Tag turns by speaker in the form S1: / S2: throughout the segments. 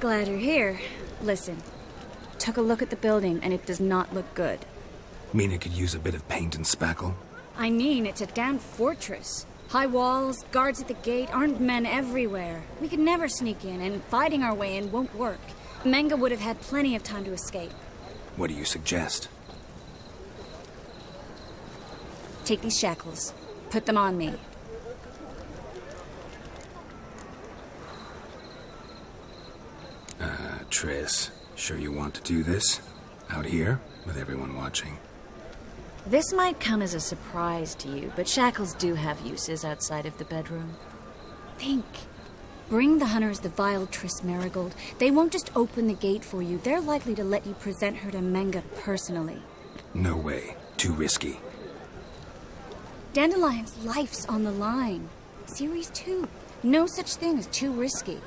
S1: Glad you're here. Listen, took a look at the building and it does not look good.
S2: Mean it could use a bit of paint and spackle?
S1: I mean, it's a damn fortress. High walls, guards at the gate, armed men everywhere. We could never sneak in, and fighting our way in won't work. Menge would have had plenty of time to escape.
S2: What do you suggest?
S1: Take these shackles. Put them on me.
S2: Triss, sure you want to do this? Out here, with everyone watching?
S1: This might come as a surprise to you, but shackles do have uses outside of the bedroom. Think. Bring the hunters the vile Triss Marigold. They won't just open the gate for you. They're likely to let you present her to Menge personally.
S2: No way. Too risky.
S1: Dandelion's life's on the line. Series 2. No such thing as too risky.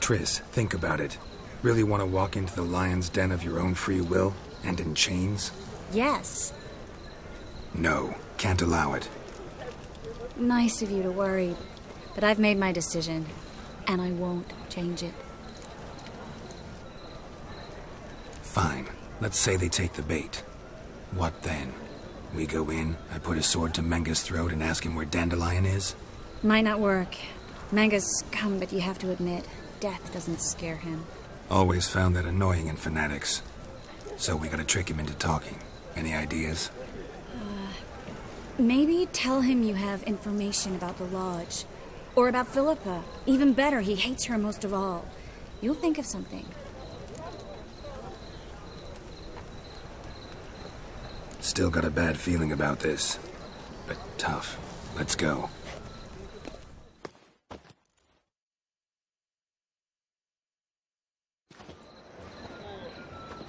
S2: Triss, think about it. Really want to walk into the lion's den of your own free will, and in chains?
S1: Yes.
S2: No, can't allow it.
S1: Nice of you to worry, but I've made my decision, and I won't change it.
S2: Fine. Let's say they take the bait. What then? We go in, I put a sword to Menge's throat and ask him where Dandelion is?
S1: Might not work. Menge's scum, but you have to admit, death doesn't scare him.
S2: Always found that annoying in fanatics. So we gotta trick him into talking. Any ideas?
S1: Maybe tell him you have information about the lodge. Or about Philippa. Even better, he hates her most of all. You'll think of something.
S2: Still got a bad feeling about this. But tough. Let's go.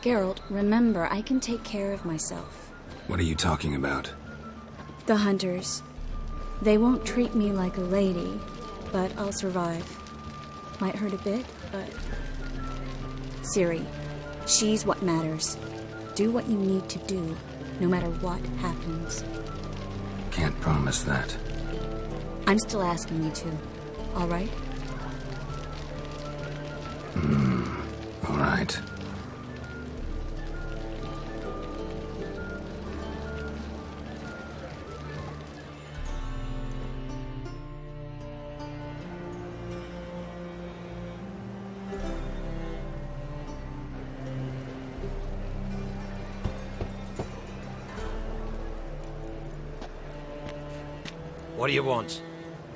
S1: Geralt, remember, I can take care of myself.
S2: What are you talking about?
S1: The hunters. They won't treat me like a lady, but I'll survive. Might hurt a bit, but... Ciri, she's what matters. Do what you need to do, no matter what happens.
S2: Can't promise that.
S1: I'm still asking you to, all right?
S2: All right.
S3: What do you want?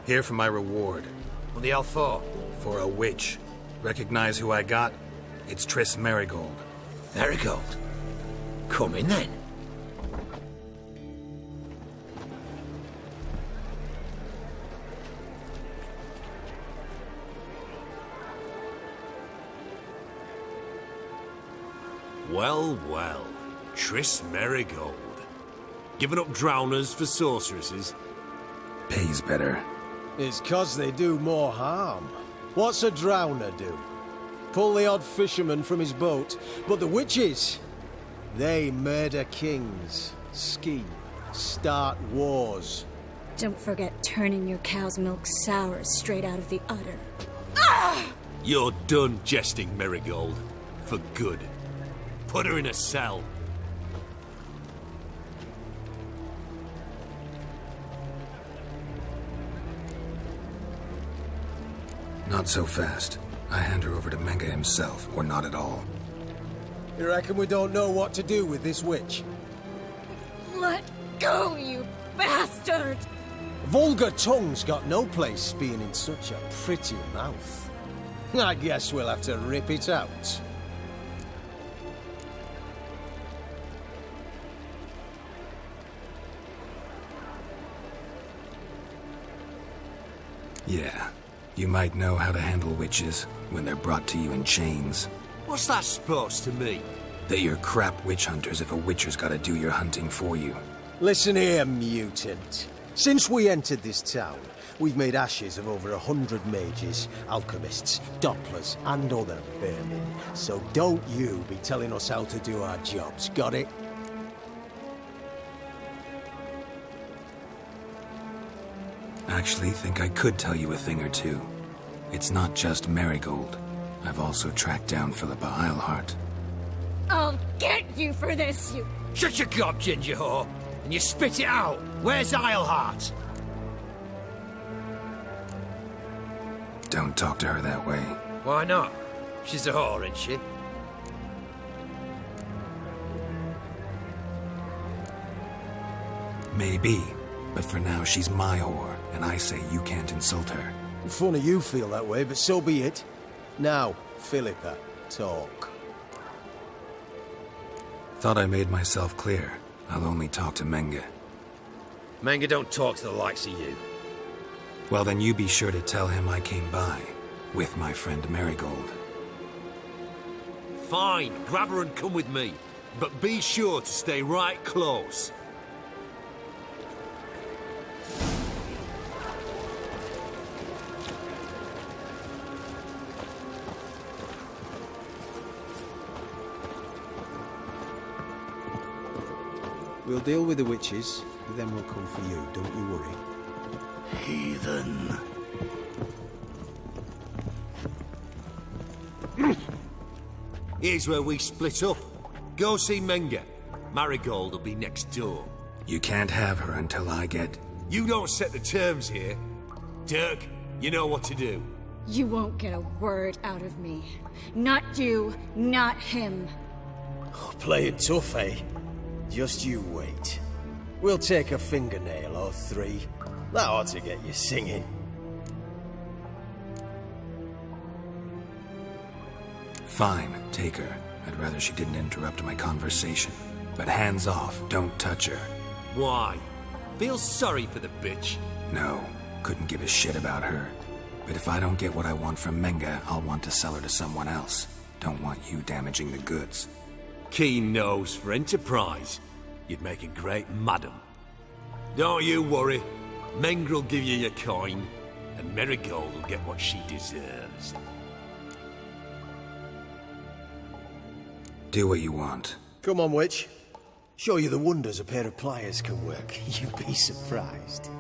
S2: Here for my reward.
S3: What the hell for?
S2: For a witch. Recognize who I got? It's Triss Marigold.
S3: Marigold? Come in then.
S4: Well, well. Triss Marigold. Giving up drowners for sorceresses?
S2: Pays better.
S5: It's 'cause they do more harm. What's a drowner do? Pull the odd fisherman from his boat. But the witches, they murder kings, scheme, start wars.
S1: Don't forget turning your cow's milk sour straight out of the udder.
S4: You're done jesting, Marigold. For good. Put her in a cell.
S2: Not so fast. I hand her over to Menge himself, or not at all.
S5: You reckon we don't know what to do with this witch?
S1: Let go, you bastard!
S5: Vulgar tongue's got no place being in such a pretty mouth. I guess we'll have to rip it out.
S2: Yeah. You might know how to handle witches when they're brought to you in chains.
S4: What's that supposed to mean?
S2: That you're crap witch hunters if a witcher's gotta do your hunting for you.
S5: Listen here, mutant. Since we entered this town, we've made ashes of over 100 mages, alchemists, dopplers, and other vermin. So don't you be telling us how to do our jobs, got it?
S2: Actually, think I could tell you a thing or two. It's not just Marigold. I've also tracked down Philippa Eilhart.
S1: I'll get you for this, you...
S3: Shut your gob, ginger whore, and you spit it out. Where's Eilhart?
S2: Don't talk to her that way.
S3: Why not? She's a whore, isn't she?
S2: Maybe, but for now she's my whore, and I say you can't insult her.
S5: Funny you feel that way, but so be it. Now, Philippa, talk.
S2: Thought I made myself clear. I'll only talk to Menge.
S3: Menge don't talk to the likes of you.
S2: Well, then you be sure to tell him I came by, with my friend Marigold.
S4: Fine, grab her and come with me. But be sure to stay right close.
S5: We'll deal with the witches, then we'll come for you, don't you worry.
S6: Heathen.
S4: Here's where we split up. Go see Menge. Marigold will be next door.
S2: You can't have her until I get...
S4: You don't set the terms here. Dirk, you know what to do.
S1: You won't get a word out of me. Not you, not him.
S5: Oh, play it tough, eh? Just you wait. We'll take a fingernail or three. That ought to get you singing.
S2: Fine, take her. I'd rather she didn't interrupt my conversation. But hands off, don't touch her.
S4: Why? Feel sorry for the bitch?
S2: No, couldn't give a shit about her. But if I don't get what I want from Menge, I'll want to sell her to someone else. Don't want you damaging the goods.
S4: Keen nose for enterprise. You'd make a great madam. Don't you worry. Menge will give you your coin, and Marigold will get what she deserves.
S2: Do what you want.
S5: Come on, witch. Show you the wonders a pair of pliers can work. You'd be surprised.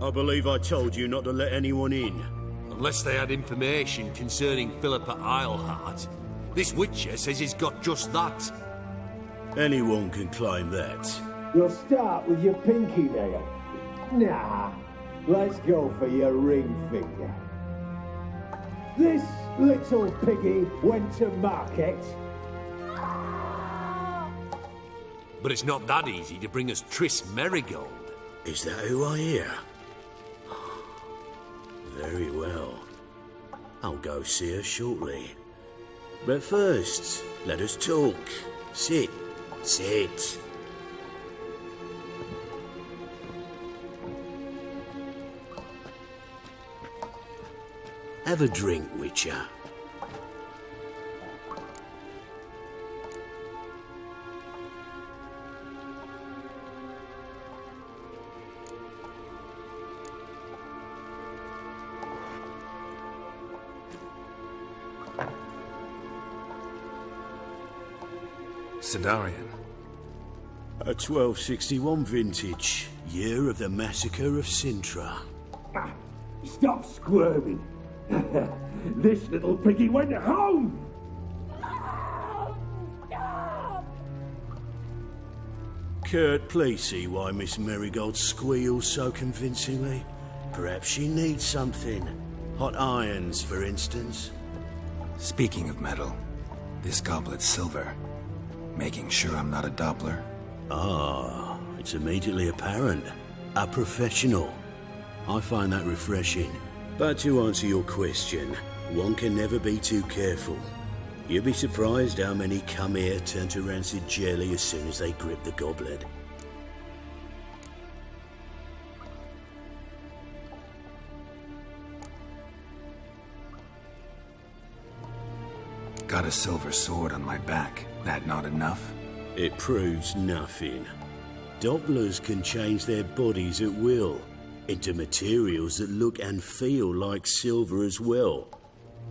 S6: I believe I told you not to let anyone in.
S4: Unless they had information concerning Philippa Eilhart. This witcher says he's got just that.
S6: Anyone can claim that.
S7: You'll start with your pinky nail. Nah, let's go for your ring finger. This little piggy went to market.
S4: But it's not that easy to bring us Triss Marigold.
S6: Is that who I hear? Very well. I'll go see her shortly. But first, let us talk. Sit. Sit. Have a drink, Witcher.
S2: Sidarian.
S6: A 1261 vintage, year of the massacre of Sintra.
S7: Stop squirming. This little piggy went home.
S6: Kurt, please see why Miss Marigold squeals so convincingly. Perhaps she needs something. Hot irons, for instance.
S2: Speaking of metal, this goblet's silver. Making sure I'm not a Doppler.
S6: Ah, it's immediately apparent. A professional. I find that refreshing. But to answer your question, one can never be too careful. You'll be surprised how many come here turn to rancid jelly as soon as they grip the goblet.
S2: Got a silver sword on my back. That not enough?
S6: It proves nothing. Dopplers can change their bodies at will, into materials that look and feel like silver as well.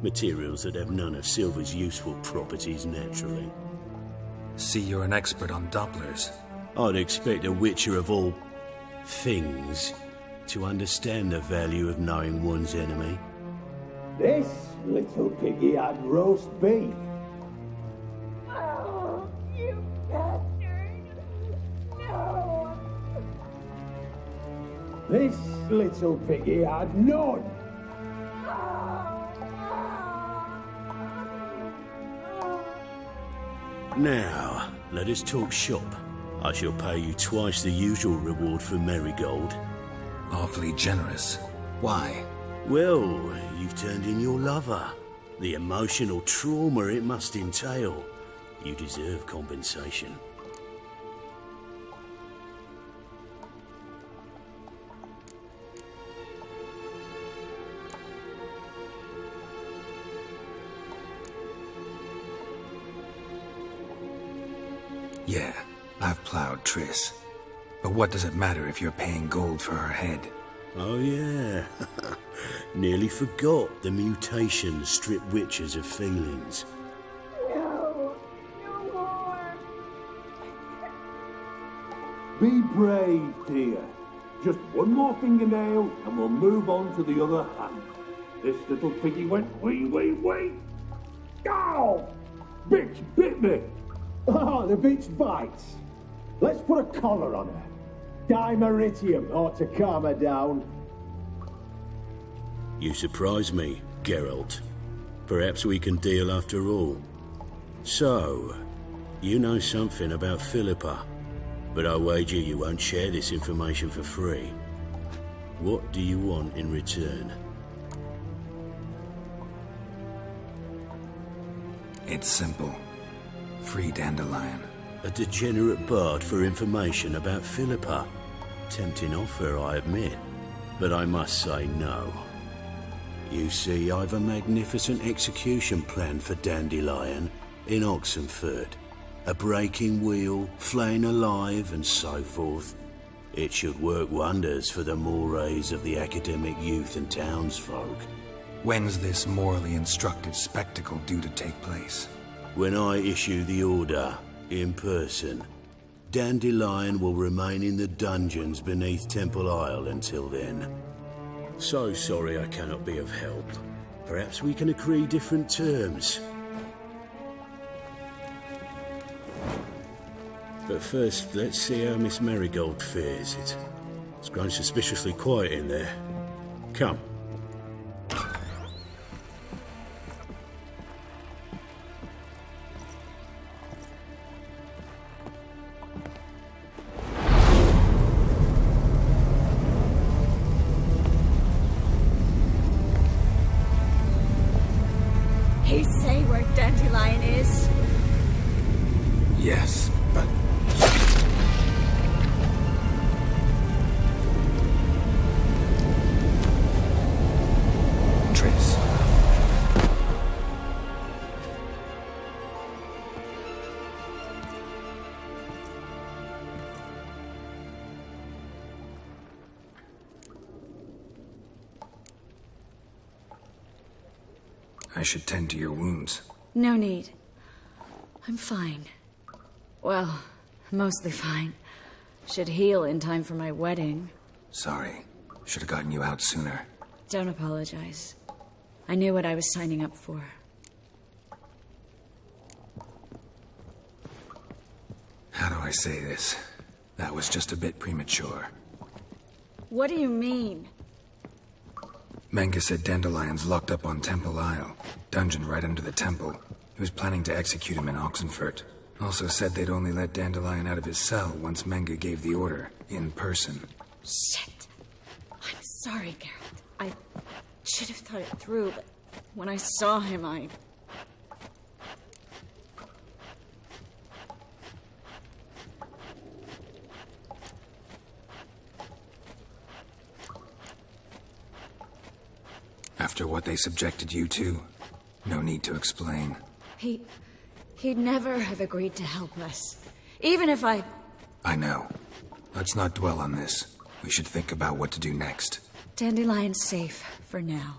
S6: Materials that have none of silver's useful properties naturally.
S2: See, you're an expert on Dopplers.
S6: I'd expect a witcher of all things to understand the value of knowing one's enemy.
S7: This little piggy had roast beef.
S8: Oh, you bastard! No!
S7: This little piggy had none.
S6: Now, let us talk shop. I shall pay you twice the usual reward for Marigold.
S2: Awfully generous. Why?
S6: Well, you've turned in your lover. The emotional trauma it must entail. You deserve compensation.
S2: Yeah, I've plowed Triss. But what does it matter if you're paying gold for her head?
S6: Oh yeah. Nearly forgot the mutations strip witches of feelings.
S8: No! No more!
S7: Be brave, dear. Just one more fingernail and we'll move on to the other hand. This little piggy went wee. Ow! Bitch bit me! Oh, the bitch bites. Let's put a collar on her. Dimeritium ought to calm her down.
S6: You surprise me, Geralt. Perhaps we can deal after all. So, you know something about Philippa, but I wager you won't share this information for free. What do you want in return?
S2: It's simple. Free Dandelion.
S6: A degenerate bard for information about Philippa. Tempting offer, I admit, but I must say no. You see, I've a magnificent execution plan for Dandelion in Oxenford. A breaking wheel, flaying alive, and so forth. It should work wonders for the mores of the academic youth and townsfolk.
S2: When's this morally instructive spectacle due to take place?
S6: When I issue the order, in person, Dandelion will remain in the dungeons beneath Temple Isle until then. So sorry I cannot be of help. Perhaps we can agree different terms. But first, let's see how Miss Marigold fares. It's grown suspiciously quiet in there. Come.
S1: He say where Dandelion is?
S2: Yes, but... Triss. I should tend to your wounds.
S1: No need. I'm fine. Well, mostly fine. Should heal in time for my wedding.
S2: Sorry. Should have gotten you out sooner.
S1: Don't apologize. I knew what I was signing up for.
S2: How do I say this? That was just a bit premature.
S1: What do you mean?
S2: Menga said Dandelion's locked up on Temple Isle. Dungeon right under the temple. He was planning to execute him in Oxenfurt. Also said they'd only let Dandelion out of his cell once Menga gave the order, in person.
S1: Shit. I'm sorry, Geralt. I should have thought it through, but when I saw him,
S2: After what they subjected you to, no need to explain.
S1: He'd never have agreed to help us. Even if I
S2: know. Let's not dwell on this. We should think about what to do next.
S1: Dandelion's safe, for now.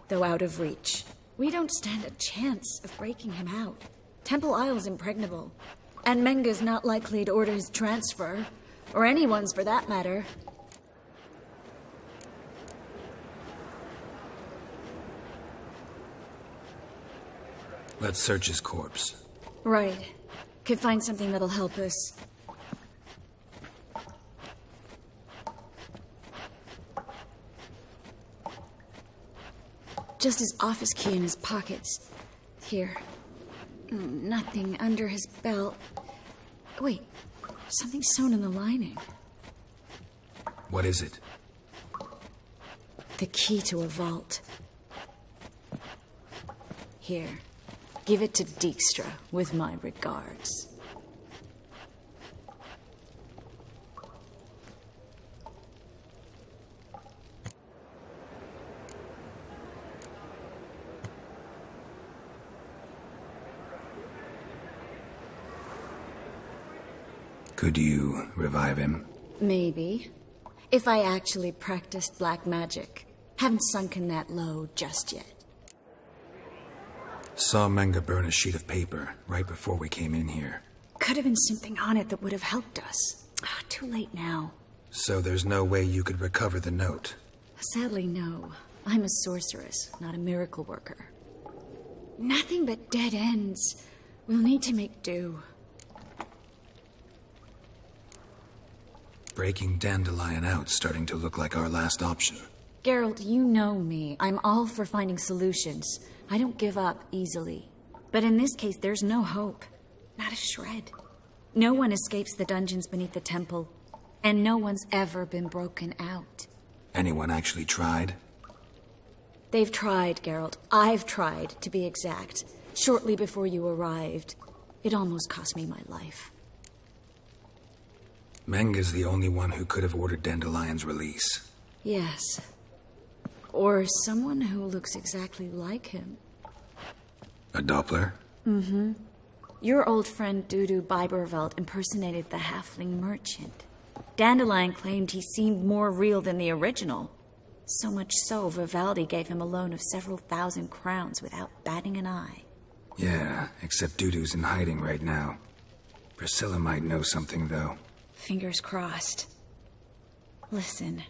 S1: Though out of reach. We don't stand a chance of breaking him out. Temple Isle's impregnable. And Menga's not likely to order his transfer. Or anyone's, for that matter.
S2: Let's search his corpse.
S1: Right. Could find something that'll help us. Just his office key in his pockets. Here. Nothing under his belt. Wait. Something sewn in the lining.
S2: What is it?
S1: The key to a vault. Here. Give it to Dijkstra, with my regards.
S2: Could you revive him?
S1: Maybe. If I actually practiced black magic. Haven't sunken that low just yet.
S2: Saw Menga burn a sheet of paper right before we came in here.
S1: Could have been something on it that would have helped us. Too late now.
S2: So there's no way you could recover the note?
S1: Sadly, no. I'm a sorceress, not a miracle worker. Nothing but dead ends. We'll need to make do.
S2: Breaking Dandelion out's starting to look like our last option.
S1: Geralt, you know me. I'm all for finding solutions. I don't give up easily. But in this case, there's no hope. Not a shred. No one escapes the dungeons beneath the temple. And no one's ever been broken out.
S2: Anyone actually tried?
S1: They've tried, Geralt. I've tried, to be exact. Shortly before you arrived. It almost cost me my life.
S2: Menga's the only one who could have ordered Dandelion's release.
S1: Yes. Or someone who looks exactly like him.
S2: A Doppler?
S1: Mm-hmm. Your old friend Dudu Biberveld impersonated the halfling merchant. Dandelion claimed he seemed more real than the original. So much so, Vivaldi gave him a loan of several thousand crowns without batting an eye.
S2: Yeah, except Dudu's in hiding right now. Priscilla might know something, though.
S1: Fingers crossed. Listen,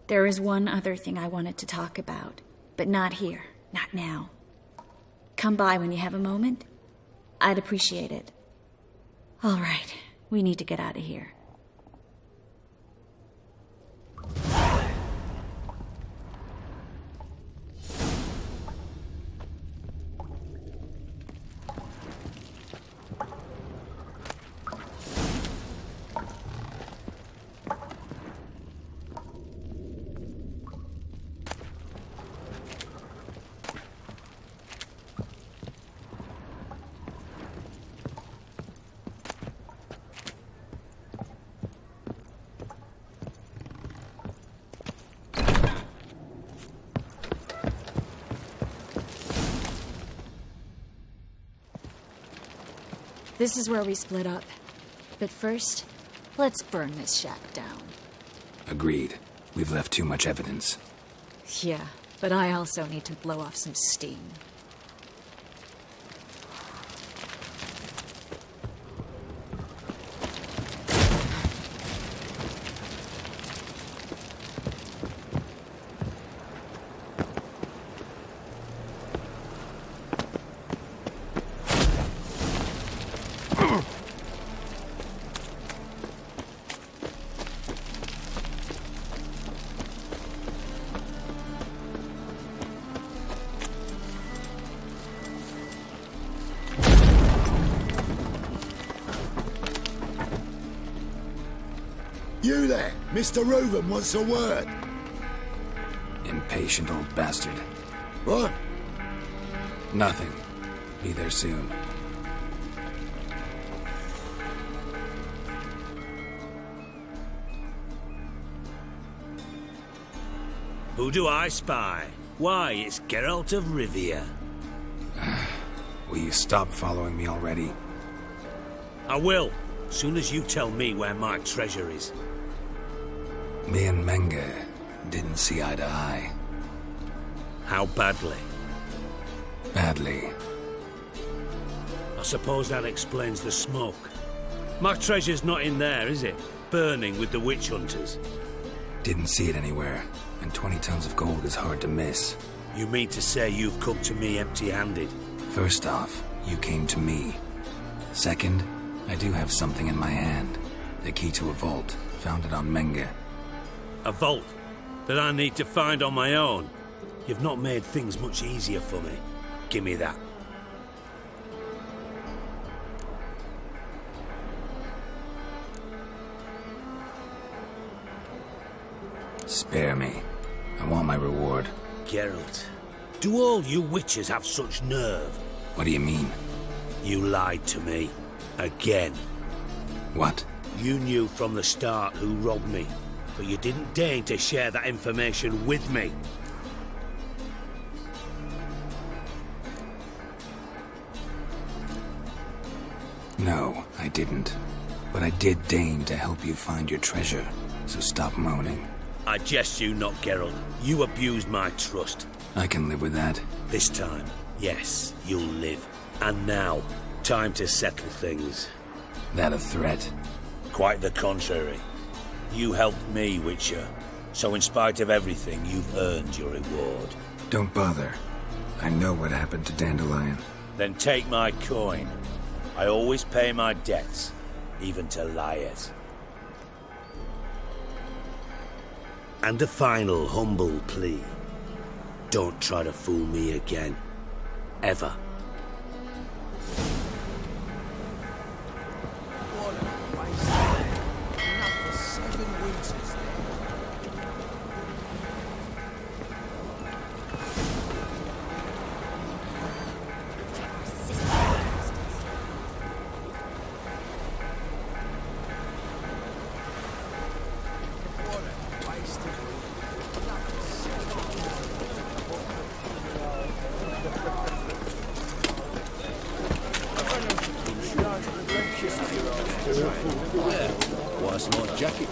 S1: there is one other thing I wanted to talk about, but not here, not now. Come by when you have a moment. I'd appreciate it. All right, we need to get out of here. This is where we split up. But first, let's burn this shack down.
S2: Agreed. We've left too much evidence.
S1: Yeah, but I also need to blow off some steam.
S9: You there, Mr. Reuven wants a word.
S2: Impatient old bastard.
S9: What?
S2: Nothing. Be there soon.
S4: Who do I spy? Why, it's Geralt of Rivia.
S2: Will you stop following me already?
S4: I will, soon as you tell me where my treasure is.
S2: Me and Menge didn't see eye to eye.
S6: How badly?
S2: Badly.
S6: I suppose that explains the smoke. My treasure's not in there, is it? Burning with the witch hunters.
S2: Didn't see it anywhere, and 20 tons of gold is hard to miss.
S6: You mean to say you've come to me empty-handed?
S2: First off, you came to me. Second, I do have something in my hand. The key to a vault, found it on Menge.
S6: A vault that I need to find on my own? You've not made things much easier for me. Give me that.
S2: Spare me. I want my reward.
S6: Geralt, do all you witches have such nerve?
S2: What do you mean?
S6: You lied to me. Again.
S2: What?
S6: You knew from the start who robbed me, but you didn't deign to share that information with me.
S2: No, I didn't. But I did deign to help you find your treasure, so stop moaning.
S6: I jest you not, Geralt. You abused my trust.
S2: I can live with that.
S6: This time, yes, you'll live. And now, time to settle things.
S2: That a threat?
S6: Quite the contrary. You helped me, Witcher. So in spite of everything, you've earned your reward.
S2: Don't bother. I know what happened to Dandelion.
S6: Then take my coin. I always pay my debts, even to liars. And a final humble plea. Don't try to fool me again. Ever.
S9: Why a smart jacket?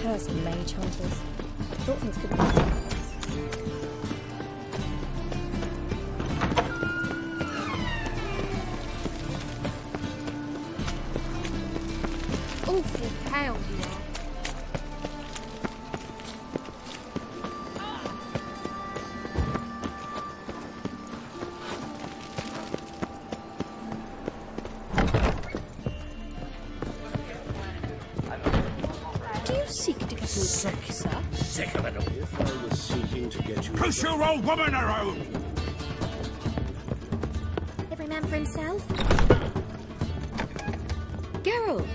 S1: Cursed mage hunters. Thought things could be worse.
S8: Awful pale you are.
S1: Do you seek to get me back, sir?
S6: Sick of it all. If I was seeking to get you...
S3: Push your old woman around!
S1: Every man for himself? Geralt!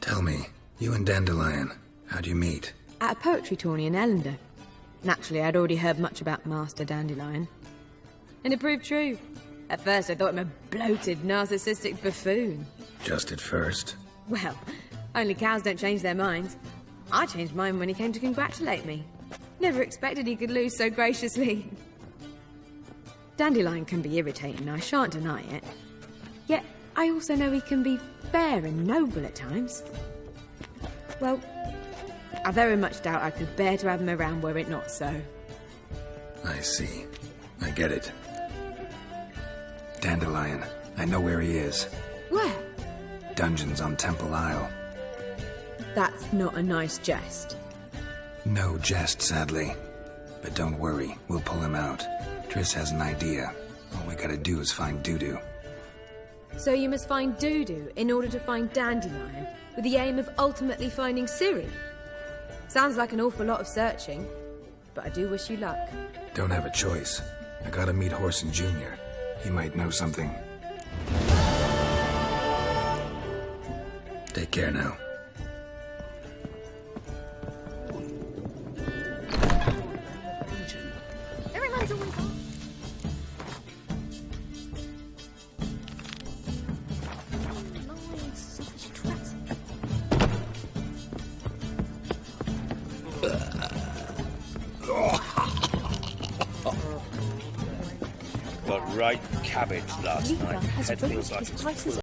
S2: Tell me, you and Dandelion, how'd you meet?
S10: At a poetry tourney in Ellender. Naturally, I'd already heard much about Master Dandelion. And it proved true. At first, I thought him a bloated, narcissistic buffoon.
S2: Just at first.
S10: Well, only cows don't change their minds. I changed mine when he came to congratulate me. Never expected he could lose so graciously. Dandelion can be irritating, I shan't deny it. Yet, I also know he can be fair and noble at times. Well, I very much doubt I could bear to have him around were it not so.
S2: I see. I get it. Dandelion, I know where he is.
S10: Where?
S2: Dungeons on Temple Isle.
S10: That's not a nice jest.
S2: No jest, sadly. But don't worry, we'll pull him out. Triss has an idea. All we gotta do is find Dudu.
S10: So you must find Dudu in order to find Dandelion, with the aim of ultimately finding Ciri? Sounds like an awful lot of searching, but I do wish you luck.
S2: Don't have a choice. I gotta meet Horson Jr. He might know something. Take care now.
S1: Everyone's always on.
S11: Got right cabbage last night.
S1: Has
S11: Head
S1: raised
S11: feels like
S1: his
S11: it's
S1: prices